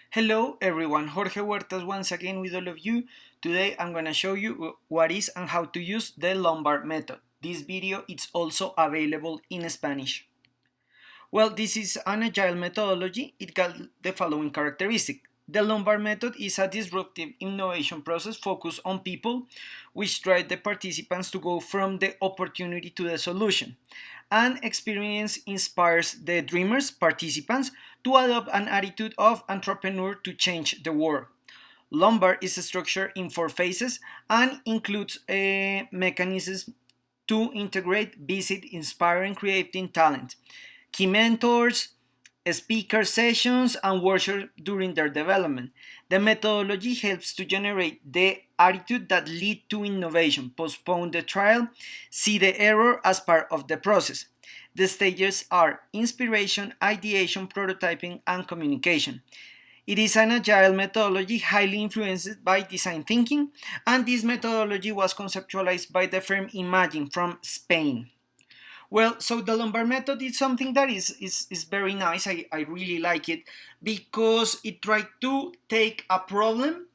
Hello everyone, Jorge Huertas once again with all of you. Today I'm going to show you what is and how to use the Lombard method. This video is also available in Spanish. Well, this is an agile methodology. It got the following characteristic. The Lombard method is a disruptive innovation process focused on people, which drive the participants to go from the opportunity to the solution. And experience inspires the dreamers, participants, to adopt an attitude of entrepreneur to change the world. Lombard is structured in 4 phases and includes mechanisms to integrate, visit, inspire, and creating talent, key mentors, speaker sessions, and workshops during their development. The methodology helps to generate the attitude that lead to innovation, postpone the trial, see the error as part of the process. The stages are inspiration, ideation, prototyping, and communication. It is an agile methodology highly influenced by design thinking, and this methodology was conceptualized by the firm Imagine from Spain. Well, so the Lombard method is something that is very nice. I really like it because it tried to take a problem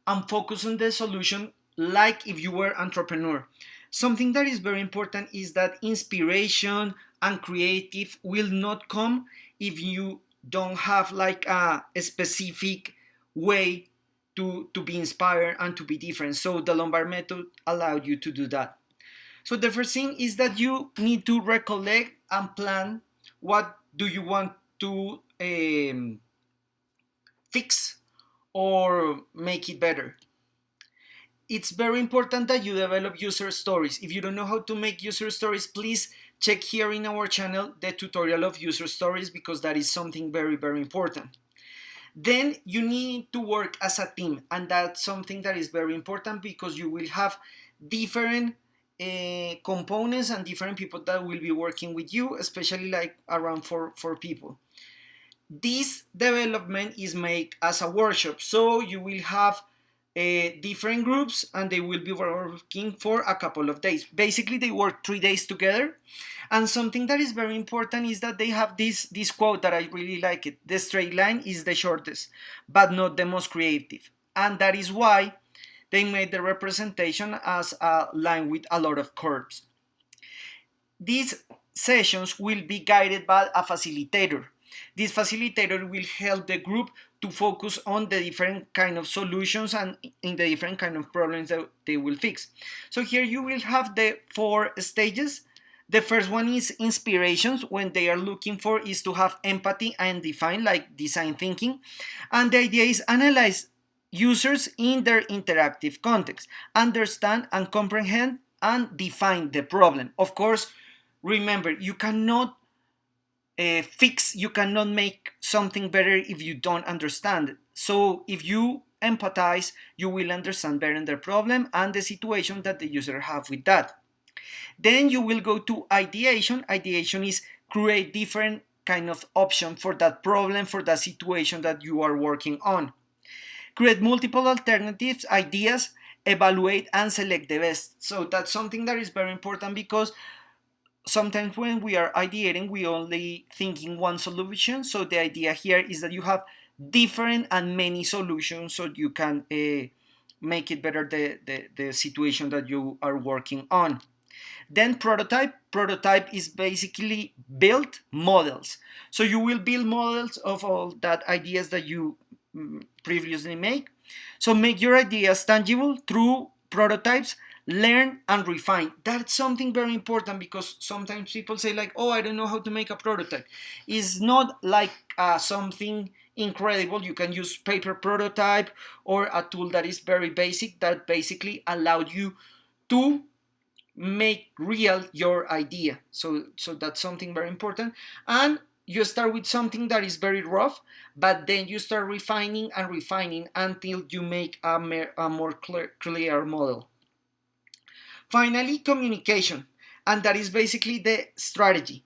and focus on the solution like if you were entrepreneur. Something that is very important is that inspiration and creative will not come if you don't have like a specific way to be inspired and to be different. So the Lombard method allowed you to do that. So the first thing is that you need to recollect and plan what do you want to fix or make it better. It's very important that you develop user stories. If you don't know how to make user stories, please check here in our channel the tutorial of user stories because that is something very important. Then you need to work as a team, and that's something that is very important because you will have different components and different people that will be working with you, especially like around four people. This development is made as a workshop, so you will have different groups and they will be working for a couple of days. Basically, they work 3 days together. And something that is very important is that they have this quote that I really like it. The straight line is the shortest, but not the most creative. And that is why they made the representation as a line with a lot of curves. These sessions will be guided by a facilitator. This facilitator will help the group to focus on the different kind of solutions and in the different kind of problems that they will fix. So here you will have the 4 stages. The first one is inspirations. When they are looking for is to have empathy and define, like design thinking. And the idea is analyze users in their interactive context, understand and comprehend and define the problem. Of course, remember, you cannot you cannot make something better if you don't understand it. So if you empathize, you will understand better their problem and the situation that the user have with that. Then you will go to ideation. Ideation is create different kind of option for that problem, for that situation that you are working on. Create multiple alternatives, ideas, evaluate and select the best. So that's something that is very important because sometimes when we are ideating, we only thinking one solution. So the idea here is that you have different and many solutions so you can make it better the situation that you are working on. Then prototype. Prototype is basically build models. So you will build models of all that ideas that you previously make. So make your ideas tangible through prototypes, learn and refine. That's something very important because sometimes people say like, oh, I don't know how to make a prototype. It's not like something incredible. You can use paper prototype or a tool that is very basic that basically allows you to make real your idea. So that's something very important. And you start with something that is very rough, but then you start refining and refining until you make a more clear model. Finally, communication, and that is basically the strategy.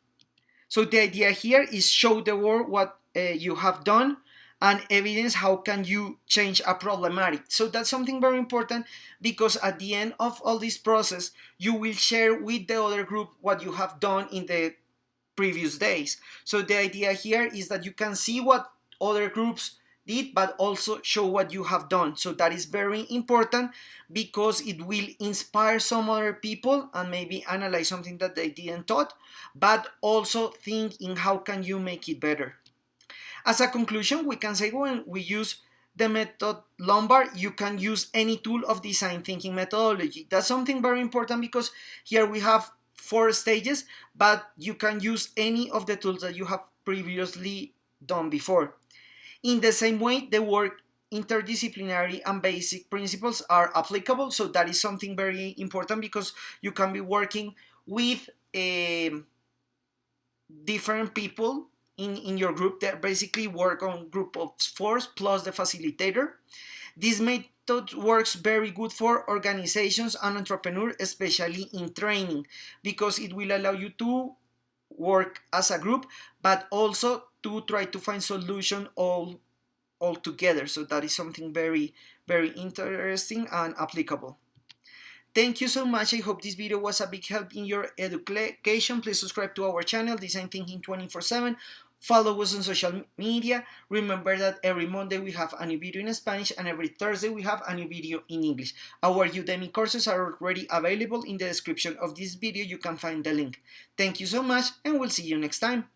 So the idea here is show the world what you have done and evidence how can you change a problematic. So that's something very important because at the end of all this process, you will share with the other group what you have done in the previous days. So the idea here is that you can see what other groups did, but also show what you have done. So that is very important because it will inspire some other people and maybe analyze something that they didn't thought, but also think in how can you make it better. As a conclusion, we can say when we use the method Lombard, you can use any tool of design thinking methodology. That's something very important because here we have 4 stages, but you can use any of the tools that you have previously done before. In the same way, the word interdisciplinary and basic principles are applicable. So that is something very important because you can be working with different people in your group that basically work on group of 4 plus the facilitator. This method works very good for organizations and entrepreneurs, especially in training, because it will allow you to work as a group, but also to try to find solution all together. So that is something very, very interesting and applicable. Thank you so much. I hope this video was a big help in your education. Please subscribe to our channel, Design Thinking 24/7. Follow us on social media. Remember that every Monday we have a new video in Spanish and every Thursday we have a new video in English. Our Udemy courses are already available in the description of this video. You can find the link. Thank you so much and we'll see you next time.